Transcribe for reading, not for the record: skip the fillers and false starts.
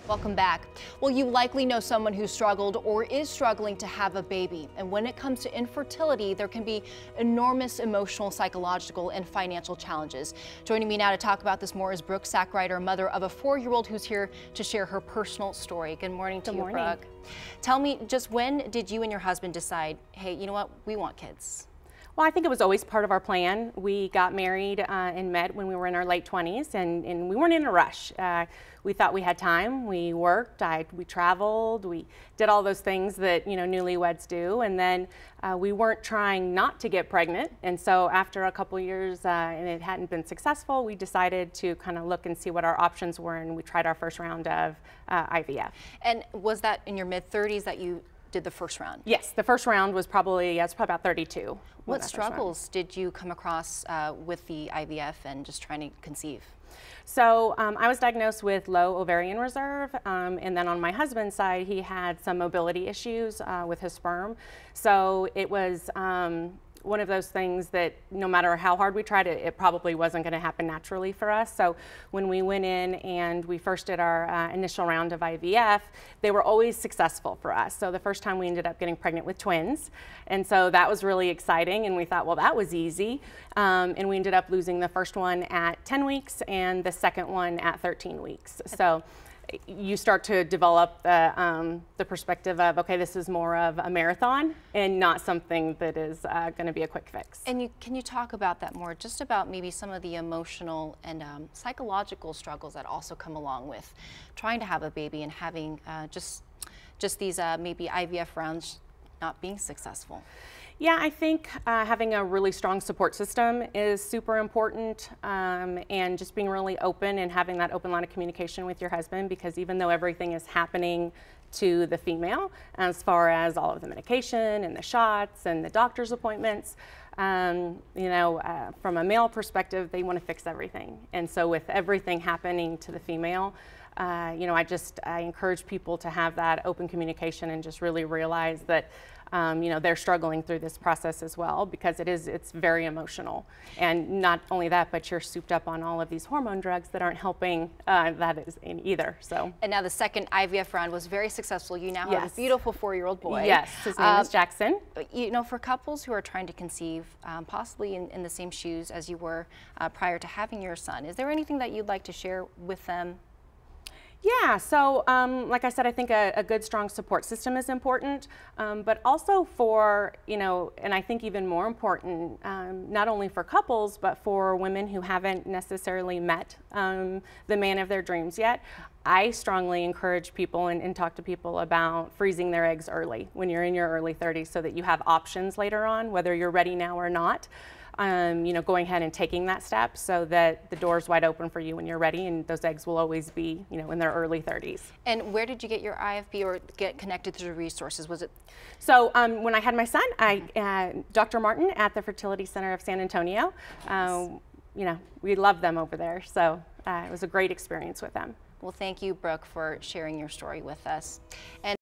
Welcome back. Well, you likely know someone who struggled or is struggling to have a baby. And when it comes to infertility, there can be enormous emotional, psychological, and financial challenges. Joining me now to talk about this more is Brooke Sackrider, mother of a 4-year-old who's here to share her personal story. Good morning to you, Brooke. Tell me, just when did you and your husband decide, hey, you know what, we want kids? Well, I think it was always part of our plan. We got married and met when we were in our late 20s, and we weren't in a rush. We thought we had time. We worked, we traveled, we did all those things that, you know, newlyweds do, and then we weren't trying not to get pregnant. And so after a couple years and it hadn't been successful, we decided to kind of look and see what our options were, and we tried our first round of IVF. And was that in your mid-30s that you did the first round? Yes, the first round was probably, it's probably about 32. What struggles did you come across with the IVF and just trying to conceive? So I was diagnosed with low ovarian reserve, and then on my husband's side, he had some mobility issues with his sperm. So it was one of those things that no matter how hard we tried, it probably wasn't going to happen naturally for us. So when we went in and we first did our initial round of IVF, they were always successful for us. So the first time we ended up getting pregnant with twins. And so that was really exciting. And we thought, well, that was easy. And we ended up losing the first one at 10 weeks and the second one at 13 weeks. So you start to develop the perspective of, okay, this is more of a marathon and not something that is going to be a quick fix. And can you talk about that more, just about maybe some of the emotional and psychological struggles that also come along with trying to have a baby and having just these maybe IVF rounds not being successful? Yeah, I think having a really strong support system is super important, and just being really open and having that open line of communication with your husband, because even though everything is happening to the female, as far as all of the medication and the shots and the doctor's appointments, you know, from a male perspective, they want to fix everything. And so with everything happening to the female, you know, I encourage people to have that open communication and just really realize that you know, they're struggling through this process as well, because it's very emotional. And not only that, but you're souped up on all of these hormone drugs that aren't helping either. So. And now the second IVF round was very successful. You now have a beautiful 4-year-old boy. Yes, his name is Jackson. You know, for couples who are trying to conceive, possibly in the same shoes as you were prior to having your son, is there anything that you'd like to share with them? Yeah, so like I said, I think a good, strong support system is important, but also for, you know, and I think even more important, not only for couples, but for women who haven't necessarily met the man of their dreams yet. I strongly encourage people and talk to people about freezing their eggs early when you're in your early 30s, so that you have options later on, whether you're ready now or not. You know, going ahead and taking that step so that the door's wide open for you when you're ready, and those eggs will always be, you know, in their early 30s. And where did you get your IFB or get connected to the resources? Was it? So when I had my son, Dr. Martin at the Fertility Center of San Antonio, you know, we love them over there. So it was a great experience with them. Well, thank you, Brooke, for sharing your story with us. And